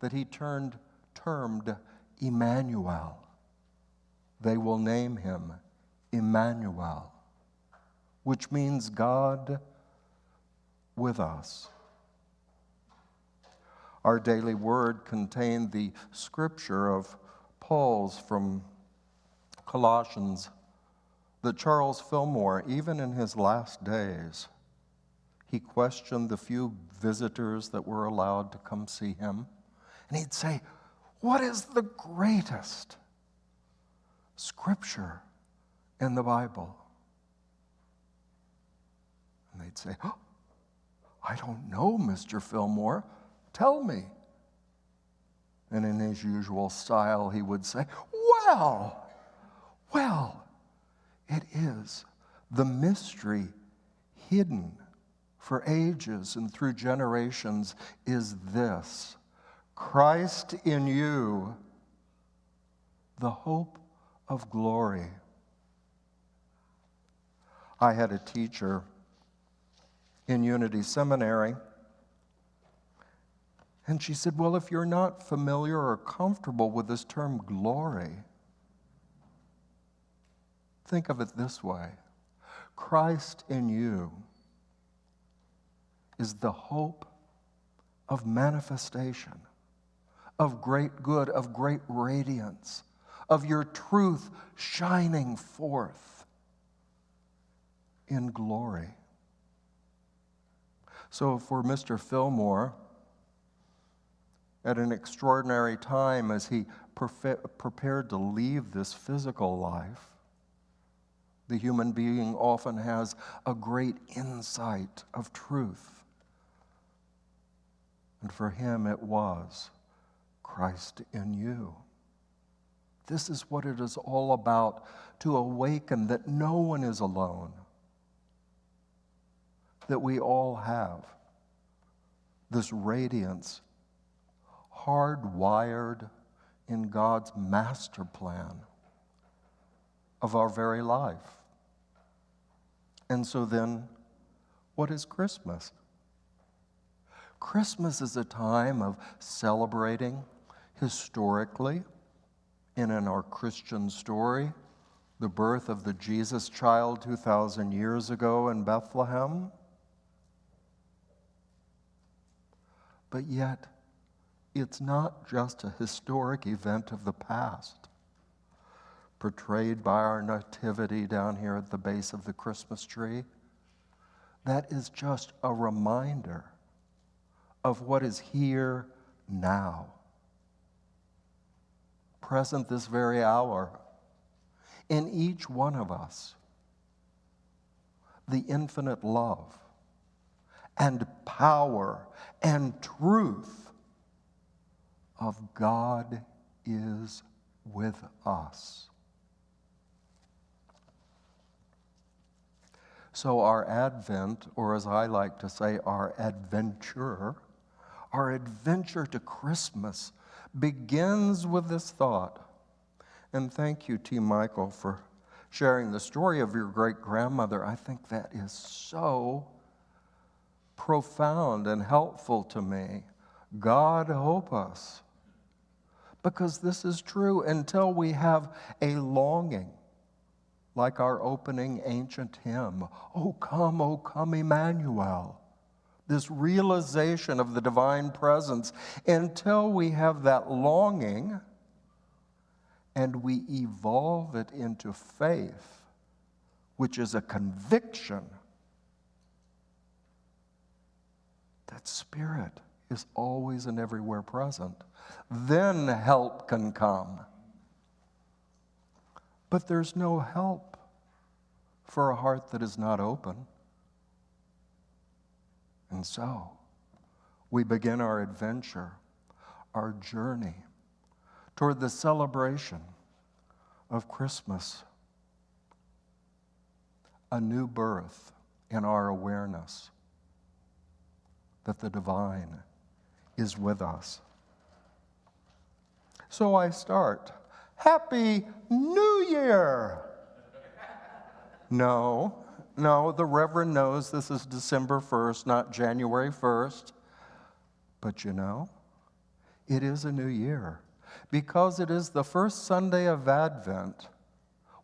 that he termed Emmanuel. They will name him Emmanuel, which means God with us. Our daily word contained the scripture of Paul's from Colossians that Charles Fillmore, even in his last days, he questioned the few visitors that were allowed to come see him. And he'd say, "What is the greatest scripture in the Bible?" And they'd say, "Oh, I don't know, Mr. Fillmore. Tell me." And in his usual style, he would say, well, it is the mystery hidden for ages and through generations is this: Christ in you, the hope of glory. I had a teacher in Unity Seminary, and she said, well, if you're not familiar or comfortable with this term glory, think of it this way: Christ in you is the hope of manifestation, of great good, of great radiance, of your truth shining forth in glory. So for Mr. Fillmore, at an extraordinary time as he prepared to leave this physical life, the human being often has a great insight of truth. And for him it was Christ in you. This is what it is all about, to awaken that no one is alone, that we all have this radiance hardwired in God's master plan of our very life. And so then, what is Christmas? Christmas is a time of celebrating historically, and in our Christian story, the birth of the Jesus child 2,000 years ago in Bethlehem. But yet, it's not just a historic event of the past, portrayed by our nativity down here at the base of the Christmas tree. That is just a reminder of what is here now, present this very hour, in each one of us. The infinite love and power and truth of God is with us. So our Advent, or as I like to say, our adventure to Christmas begins with this thought. And thank you, T. Michael, for sharing the story of your great-grandmother. I think that is so profound and helpful to me. God help us. Because this is true until we have a longing, like our opening ancient hymn, O come, Emmanuel. This realization of the divine presence, until we have that longing and we evolve it into faith, which is a conviction that Spirit is always and everywhere present. Then help can come. But there's no help for a heart that is not open. And so, we begin our adventure, our journey toward the celebration of Christmas, a new birth in our awareness that the divine is with us. So I start, Happy New Year! No, the Reverend knows this is December 1st, not January 1st. But you know, It is a new year because it is the first Sunday of Advent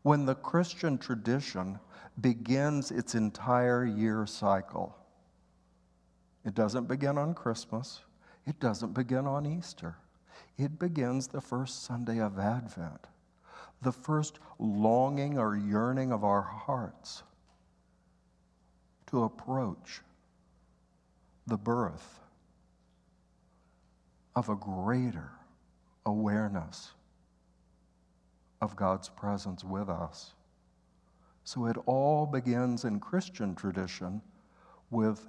when the Christian tradition begins its entire year cycle. It doesn't begin on Christmas. It doesn't begin on Easter. It begins the first Sunday of Advent, the first longing or yearning of our hearts to approach the birth of a greater awareness of God's presence with us. So it all begins in Christian tradition with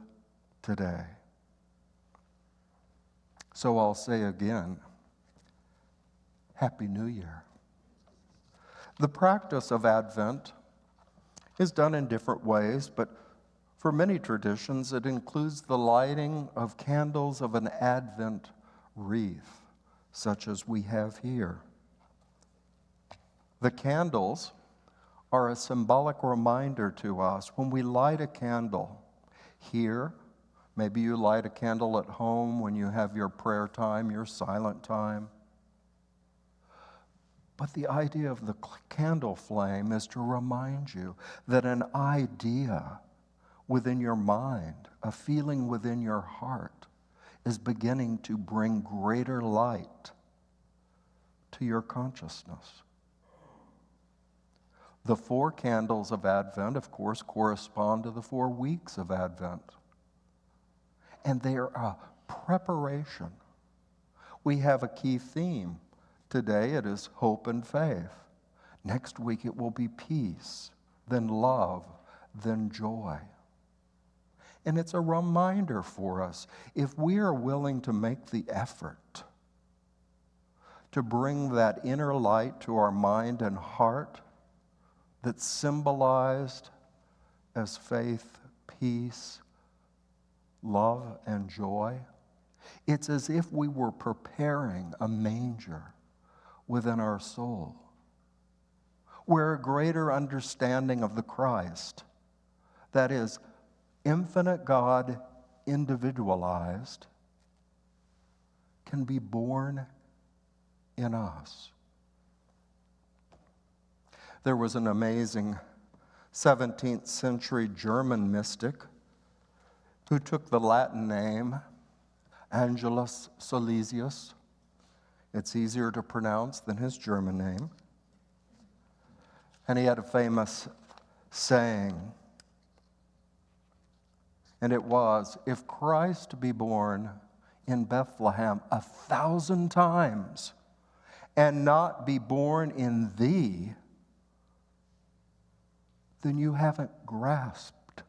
today. So I'll say again, Happy New Year. The practice of Advent is done in different ways, but for many traditions, it includes the lighting of candles of an Advent wreath, such as we have here. The candles are a symbolic reminder to us when we light a candle here. Maybe you light a candle at home when you have your prayer time, your silent time. But the idea of the candle flame is to remind you that an idea within your mind, a feeling within your heart, is beginning to bring greater light to your consciousness. The 4 candles of Advent, of course, correspond to the 4 weeks of Advent. And they are a preparation. We have a key theme. Today it is hope and faith. Next week it will be peace, then love, then joy. And it's a reminder for us, if we are willing to make the effort to bring that inner light to our mind and heart that's symbolized as faith, peace, love, and joy, it's as if we were preparing a manger within our soul, where a greater understanding of the Christ, that is, infinite God individualized, can be born in us. There was an amazing 17th century German mystic who took the Latin name Angelus Silesius. It's easier to pronounce than his German name. And he had a famous saying, and it was, if Christ be born in Bethlehem 1,000 times and not be born in thee, then you haven't grasped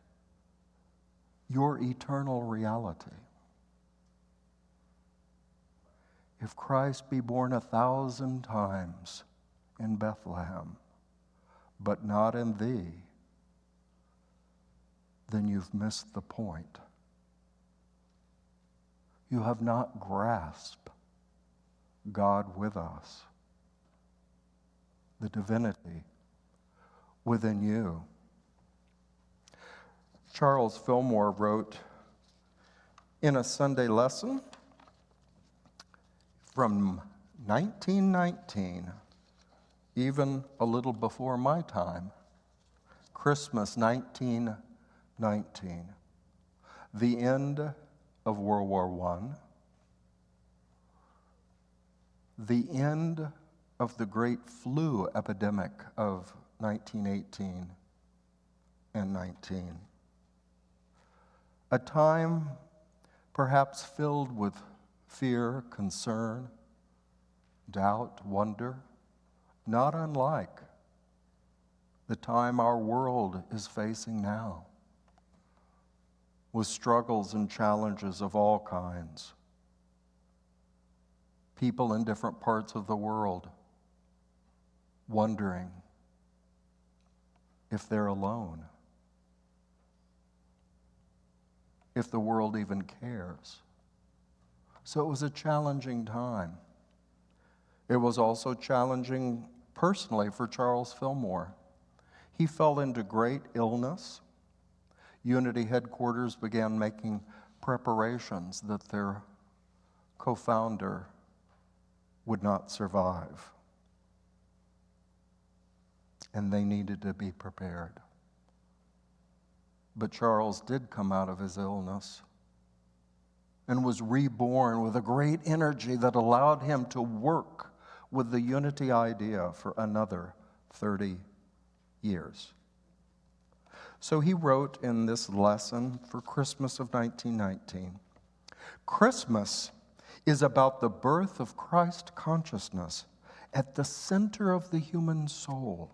your eternal reality. If Christ be born 1,000 times in Bethlehem, but not in thee, then you've missed the point. You have not grasped God with us, the divinity within you. Charles Fillmore wrote in a Sunday lesson from 1919, even a little before my time, Christmas 1919, the end of World War I, the end of the great flu epidemic of 1918 and 19. A time perhaps filled with fear, concern, doubt, wonder, not unlike the time our world is facing now, with struggles and challenges of all kinds. People in different parts of the world wondering if they're alone, if the world even cares. So it was a challenging time. It was also challenging personally for Charles Fillmore. He fell into great illness. Unity headquarters began making preparations that their co-founder would not survive. And they needed to be prepared. But Charles did come out of his illness and was reborn with a great energy that allowed him to work with the unity idea for another 30 years. So he wrote in this lesson for Christmas of 1919, Christmas is about the birth of Christ consciousness at the center of the human soul.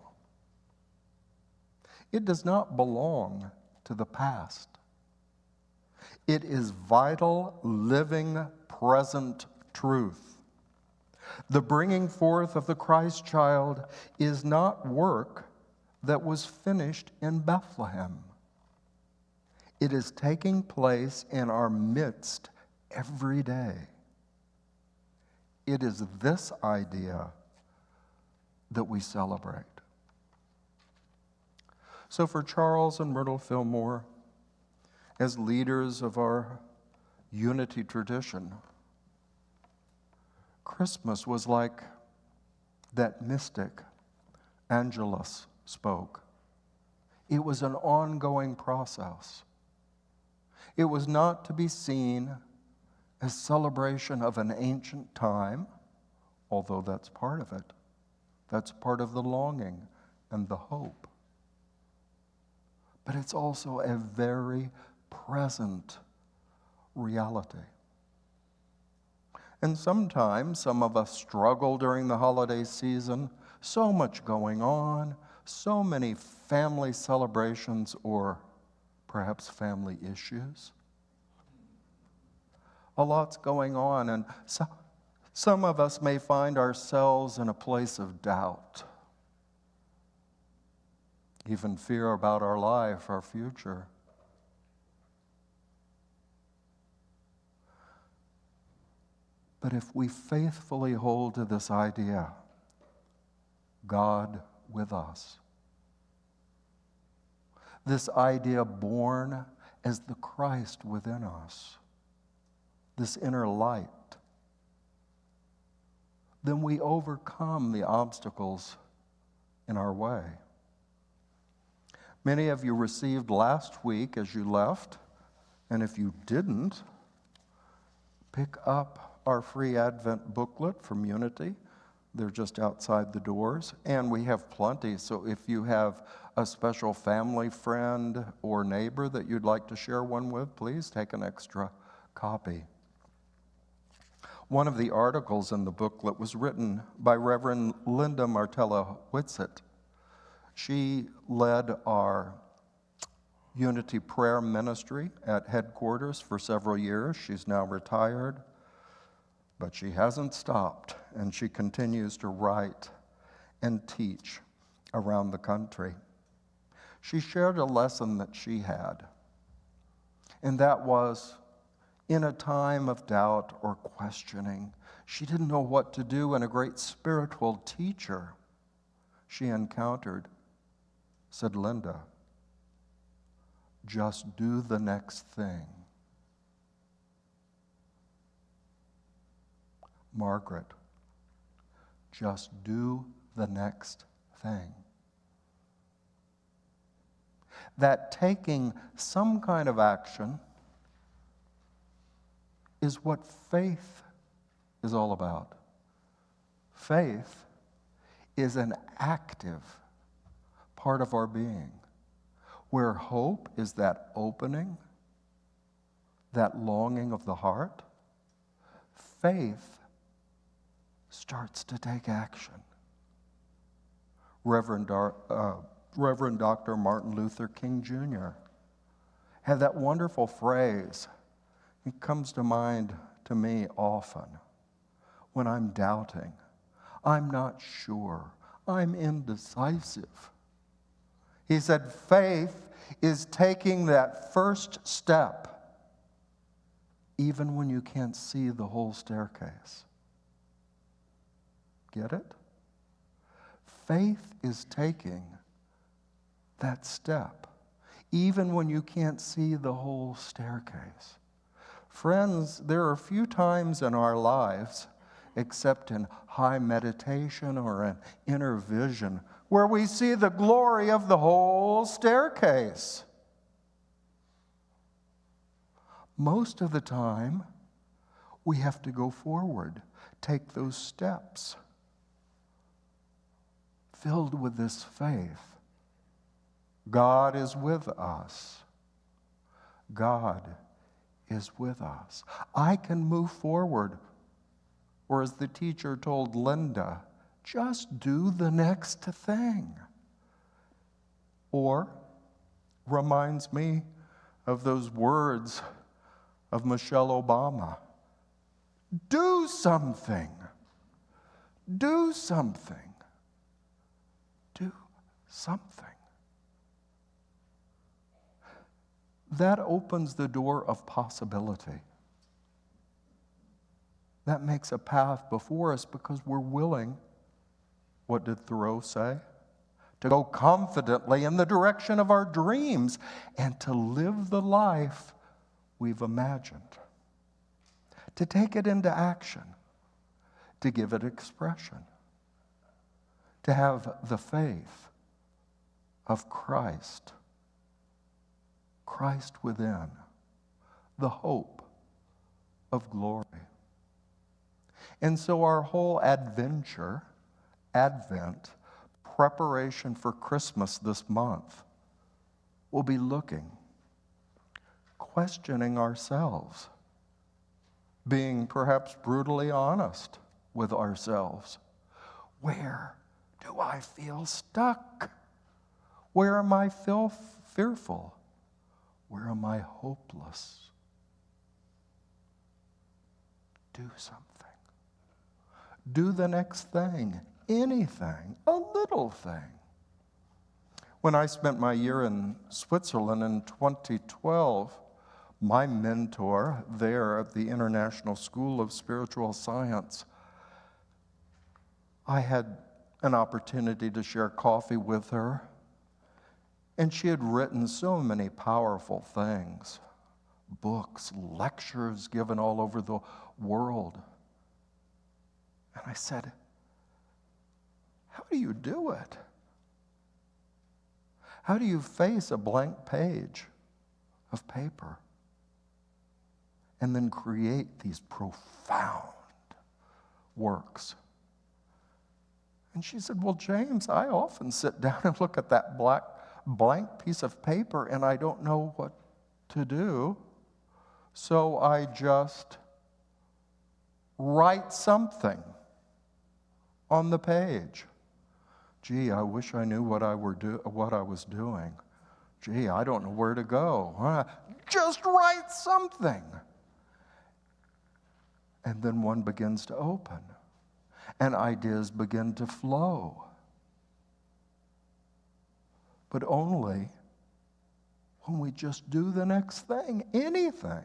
It does not belong to the past. It is vital, living, present truth. The bringing forth of the Christ child is not work that was finished in Bethlehem. It is taking place in our midst every day. It is this idea that we celebrate. So for Charles and Myrtle Fillmore, as leaders of our unity tradition, Christmas was like that mystic Angelus spoke. It was an ongoing process. It was not to be seen as celebration of an ancient time, although that's part of it. That's part of the longing and the hope. But it's also a very present reality. And sometimes some of us struggle during the holiday season, so much going on, so many family celebrations or perhaps family issues. A lot's going on, and some of us may find ourselves in a place of doubt, even fear about our life, our future. But if we faithfully hold to this idea, God with us, this idea born as the Christ within us, this inner light, then we overcome the obstacles in our way. Many of you received last week as you left, and if you didn't, pick up our free Advent booklet from Unity. They're just outside the doors, and we have plenty. So if you have a special family friend or neighbor that you'd like to share one with, please take an extra copy. One of the articles in the booklet was written by Reverend Linda Martella Whitsitt. She led our Unity Prayer Ministry at headquarters for several years. She's now retired, but she hasn't stopped, and she continues to write and teach around the country. She shared a lesson that she had, and that was in a time of doubt or questioning. She didn't know what to do, and a great spiritual teacher she encountered said, Linda, just do the next thing. Margaret, just do the next thing. That taking some kind of action is what faith is all about. Faith is an active part of our being, where hope is that opening, that longing of the heart. Faith starts to take action. Reverend Dr. Martin Luther King Jr. had that wonderful phrase. It comes to mind to me often when I'm doubting, I'm not sure, I'm indecisive. He said, faith is taking that first step even when you can't see the whole staircase. Get it? Faith is taking that step even when you can't see the whole staircase. Friends, there are a few times in our lives except in high meditation or an inner vision where we see the glory of the whole staircase. Most of the time, we have to go forward, take those steps, filled with this faith. God is with us. God is with us. I can move forward. Or as the teacher told Linda, just do the next thing. Or reminds me of those words of Michelle Obama. Do something. Do something. Do something. That opens the door of possibility. That makes a path before us because we're willing, what did Thoreau say? To go confidently in the direction of our dreams and to live the life we've imagined. To take it into action, to give it expression, to have the faith of Christ, Christ within, the hope of glory. And so our whole Advent, preparation for Christmas this month, will be looking, questioning ourselves, being perhaps brutally honest with ourselves. Where do I feel stuck? Where am I fearful? Where am I hopeless? Do something. Do the next thing, anything, a little thing. When I spent my year in Switzerland in 2012, my mentor there at the International School of Spiritual Science, I had an opportunity to share coffee with her, and she had written so many powerful things, books, lectures given all over the world. And I said, how do you do it? How do you face a blank page of paper and then create these profound works? And she said, well, James, I often sit down and look at that blank piece of paper and I don't know what to do, so I just write something on the page. Gee, I wish I knew what I was doing. Gee, I don't know where to go. Just write something. And then one begins to open, and ideas begin to flow. But only when we just do the next thing, anything,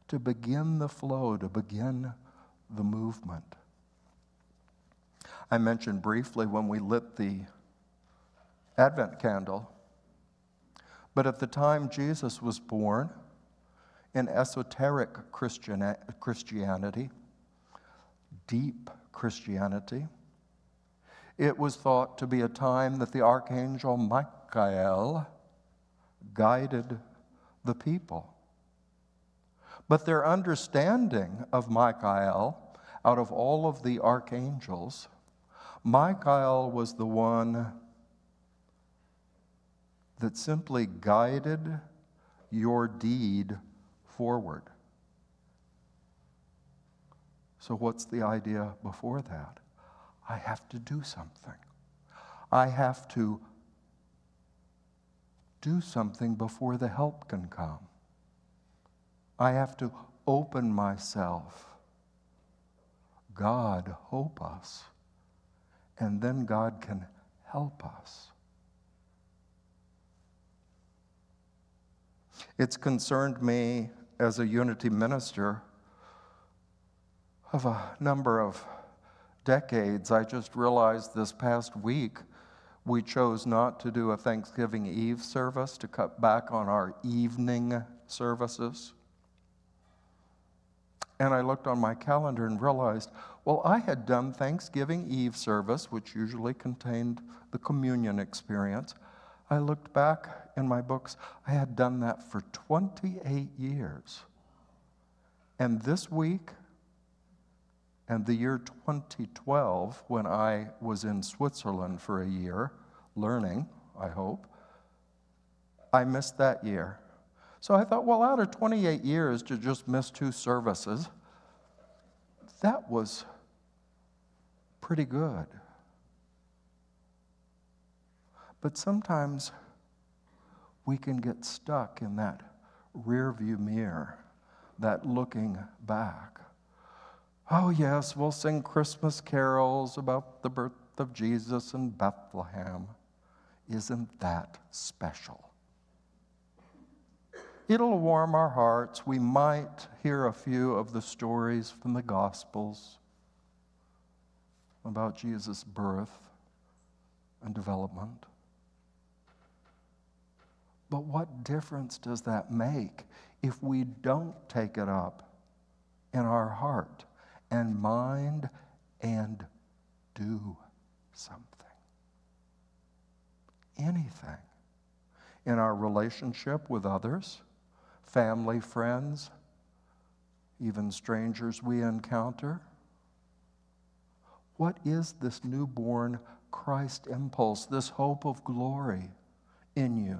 to begin the flow, to begin the movement. I mentioned briefly when we lit the Advent candle, but at the time Jesus was born, in esoteric Christianity, deep Christianity, it was thought to be a time that the archangel Michael guided the people. But their understanding of Michael, out of all of the archangels, Michael was the one that simply guided your deed forward. So what's the idea before that? I have to do something. I have to do something before the help can come. I have to open myself. God, hope us. And then God can help us. It's concerned me as a Unity minister of a number of decades. I just realized this past week we chose not to do a Thanksgiving Eve service, to cut back on our evening services. And I looked on my calendar and realized, well, I had done Thanksgiving Eve service, which usually contained the communion experience. I looked back in my books. I had done that for 28 years. And this week, and the year 2012, when I was in Switzerland for a year, learning, I hope, I missed that year. So I thought, well, out of 28 years to just miss 2 services, that was pretty good. But sometimes we can get stuck in that rearview mirror, that looking back. Oh, yes, we'll sing Christmas carols about the birth of Jesus in Bethlehem. Isn't that special? It'll warm our hearts. We might hear a few of the stories from the Gospels about Jesus' birth and development. But what difference does that make if we don't take it up in our heart and mind and do something? Anything. In our relationship with others, family, friends, even strangers we encounter. What is this newborn Christ impulse, this hope of glory in you?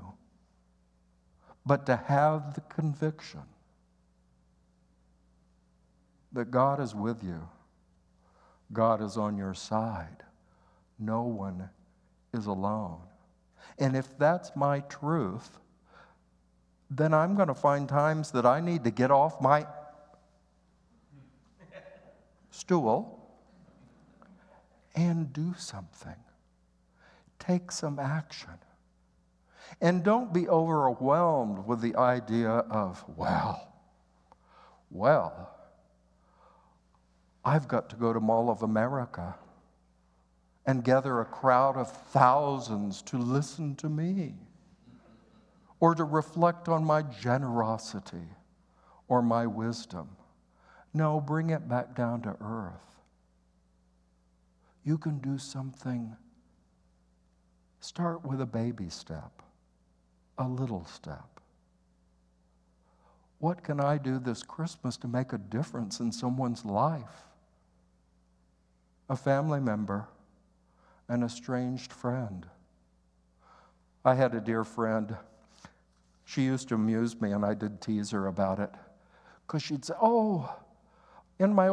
But to have the conviction that God is with you, God is on your side, no one is alone. And if that's my truth, then I'm going to find times that I need to get off my stool and do something. Take some action. And don't be overwhelmed with the idea of, well, I've got to go to Mall of America and gather a crowd of thousands to listen to me, or to reflect on my generosity or my wisdom. No, bring it back down to earth. You can do something. Start with a baby step, a little step. What can I do this Christmas to make a difference in someone's life? A family member, an estranged friend. I had a dear friend. She used to amuse me, and I did tease her about it. Because she'd say, in my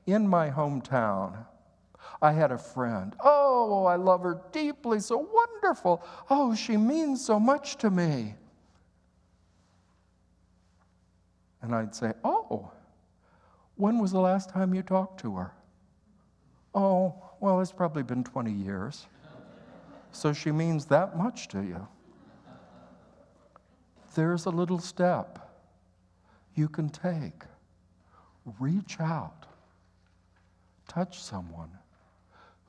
in my hometown, I had a friend. Oh, I love her deeply, so wonderful. Oh, she means so much to me. And I'd say, when was the last time you talked to her? Oh, well, it's probably been 20 years. So she means that much to you. There's a little step you can take. Reach out. Touch someone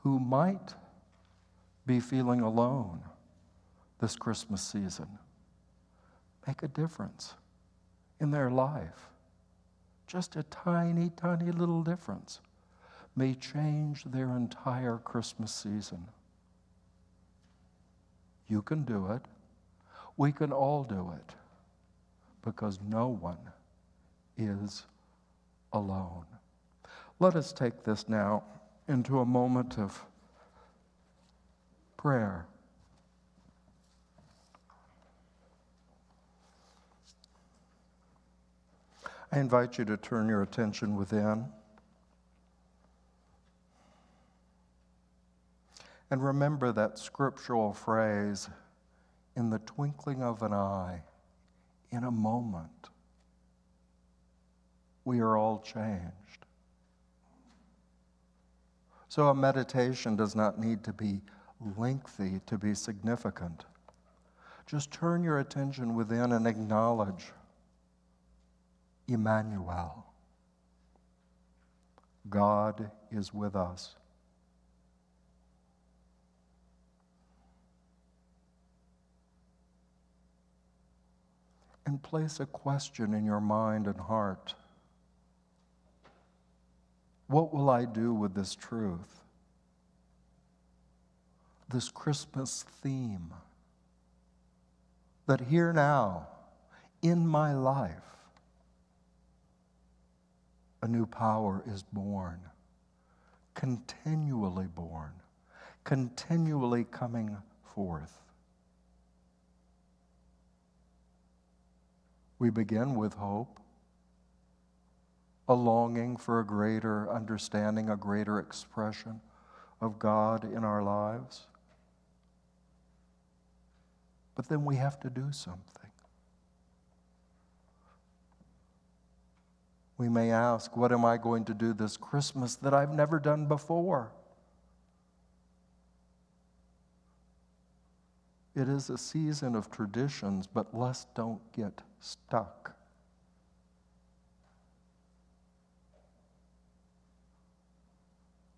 who might be feeling alone this Christmas season. Make a difference in their life. Just a tiny, tiny little difference may change their entire Christmas season. You can do it. We can all do it, because no one is alone. Let us take this now into a moment of prayer. I invite you to turn your attention within and remember that scriptural phrase, in the twinkling of an eye, in a moment, we are all changed. So a meditation does not need to be lengthy to be significant. Just turn your attention within and acknowledge Emmanuel. God is with us. and place a question in your mind and heart. What will I do with this truth? This Christmas theme that here now, in my life, a new power is born, continually coming forth. We begin with hope, a longing for a greater understanding, a greater expression of God in our lives. But then we have to do something. We may ask, what am I going to do this Christmas that I've never done before? It is a season of traditions, but let's don't get stuck.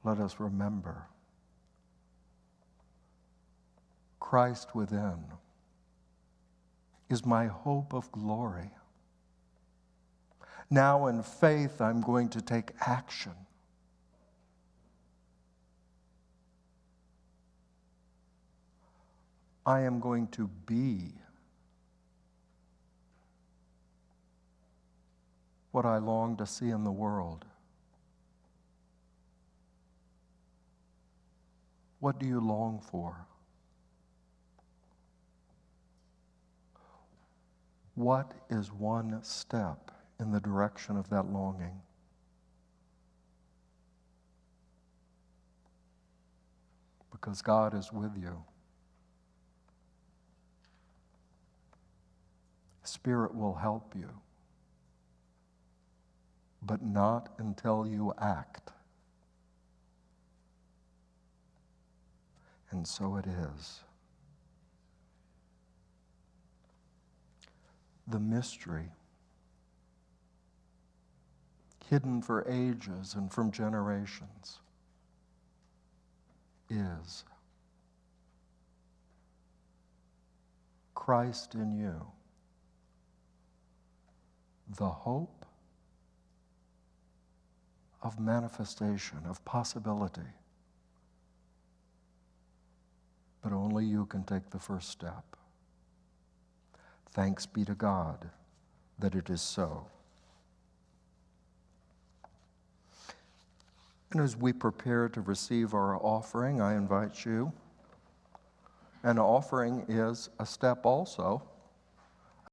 Let us remember Christ within is my hope of glory. Now in faith, I'm going to take action. I am going to be what I long to see in the world. What do you long for? What is one step in the direction of that longing? Because God is with you. Spirit will help you, but not until you act. And so it is. The mystery, hidden for ages and from generations, is Christ in you, the hope of manifestation, of possibility. But only you can take the first step. Thanks be to God that it is so. And as we prepare to receive our offering, I invite you. An offering is a step also